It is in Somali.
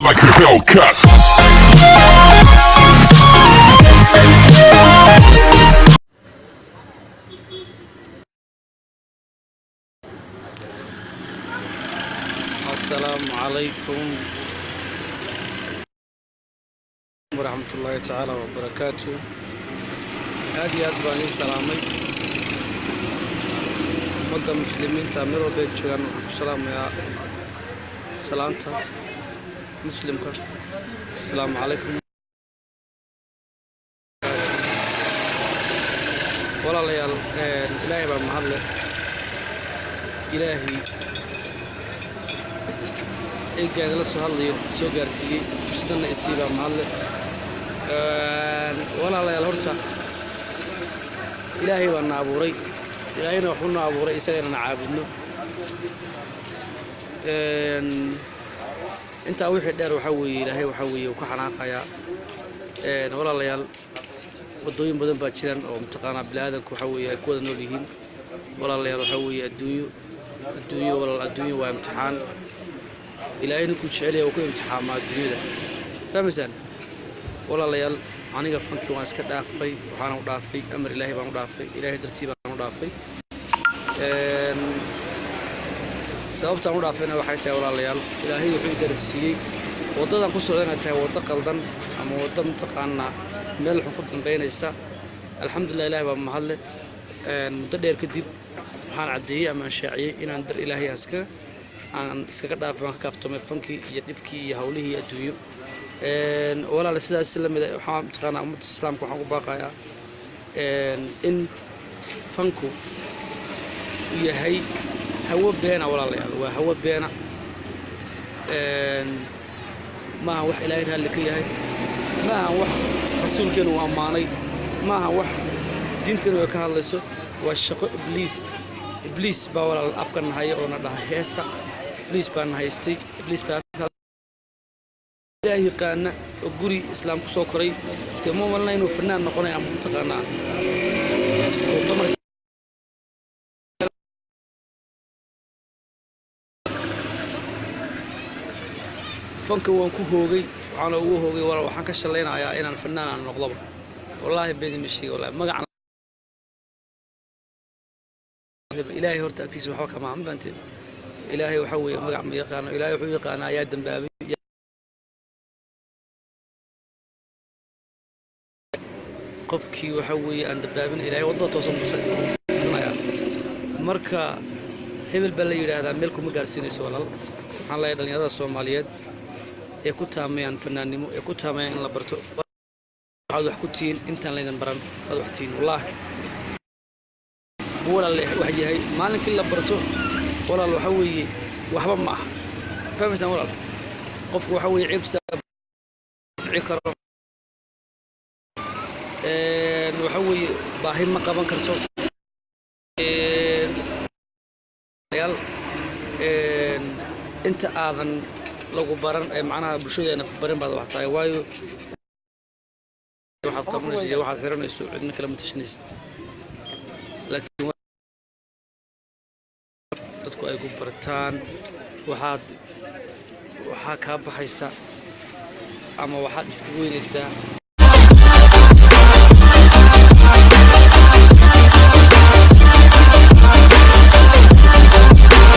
like a Hellcat. السلام عليكم ورحمة الله تعالى وبركاته. هذه أدباني سلامي مدة مسلمين تعملوا بيت شوان السلام يا سلامتا مسلمك. السلام عليكم. ولا ليال إلهي بالمحل إلهي إيجاد الله سهل سوغر سي استنى إسيبا محل ولا ليال هرتا إلهي وانا عبوري إلهينا وحنا عبوري إساقنا عابدنا انت وحي دير وحوي إلهي وحوي وكحناقيا ولا ليال wadooyin badan baa jiraan oo mutaqaana bilaadanku waxa weeye ay ku wada nool yihiin walaalayaal waxa weeye adduunyo walaal adduunyo waa imtixaan ilaahayna ku jecel yahay oo ku imtixaama adduunyada fahmaysan walaalayaal aniga fankii waan iska dhaafay waxaan u dhaafay amar ilaahay baan u dhaafay ilaahay dartii baan u dhaafay sababtaan u dhaafayna waxay tahay walaalayaal ilaahay wuxuu darsiiyay wadadan ku socdana tahay wada qaldan ama wada mutaqaana meel xukun dambeynaysa alxamdulillah ilaahay baa mahadle muddo dheer kadib waxaan cadeeyay ama shaaciyay inaan dar ilaahay aan iskaga dhaafay waan ka kaaftoomay fankii iyo dhibkii iyo hawlihii adduunyo walaal sidaas la mid ah waxaan mutaqaana ummadda islaamka waxaan u baaqayaa in fanku yahay hawo beena walaalayaal waa hawo beena maaha wax ilaahay raalli ka yahay maaha wax rasuulkeenu waa amaanay maaha wax diinteenu ay ka hadlayso waa shaqo ibliis baa walaal afkan haya oo na dhaha heesa ibliis baan haystay ibliis baa ilaahay qaana oo guri islaam ku soo koray timo walna inuu fanaan noqonay ama taqaanaa fanka waan ku hoogay waxaan ugu hoogay walaal waxaan ka shaleynayaa inaan fanaan aan noqdoba wallahi been mishii wallahi magac ilaahay horta agtiisa waxa kama ambaanteen ilaahay waxa weeye magac ma yaqaan ilaahay wuxuu yaqaan ayaa dambaabay qofkii waxa weeye aan dambaabin ilaahay wadada toosan ku sameeyaa marka hebel baa la yiraahdaa meel kuma gaarsiinayso walaal waxaan leeyahay dhalinyarada Soomaaliyeed ee ku taamayaan fanaannimo ee ku taamayaan in la barto waxaad wax ku tiin intaan laydan baran aad wax tiin wallahi walaal wax yahay maalinkii la barto walaal waxa weeye waxba ma aha fahmaysan walaal qofku waxa weeye cibsa fici karo waxa weeye baahi ma qaban karto yaal inta aadan lagu baran ay macnaha bulshadeena baran baad wax tahay waayo waxaad qabanaysaa waxaad xiranayso cidna kala matashanaysa laakiin dadku ay ku bartaan waxaa ka baxaysa ama waxaad iska weynaysaa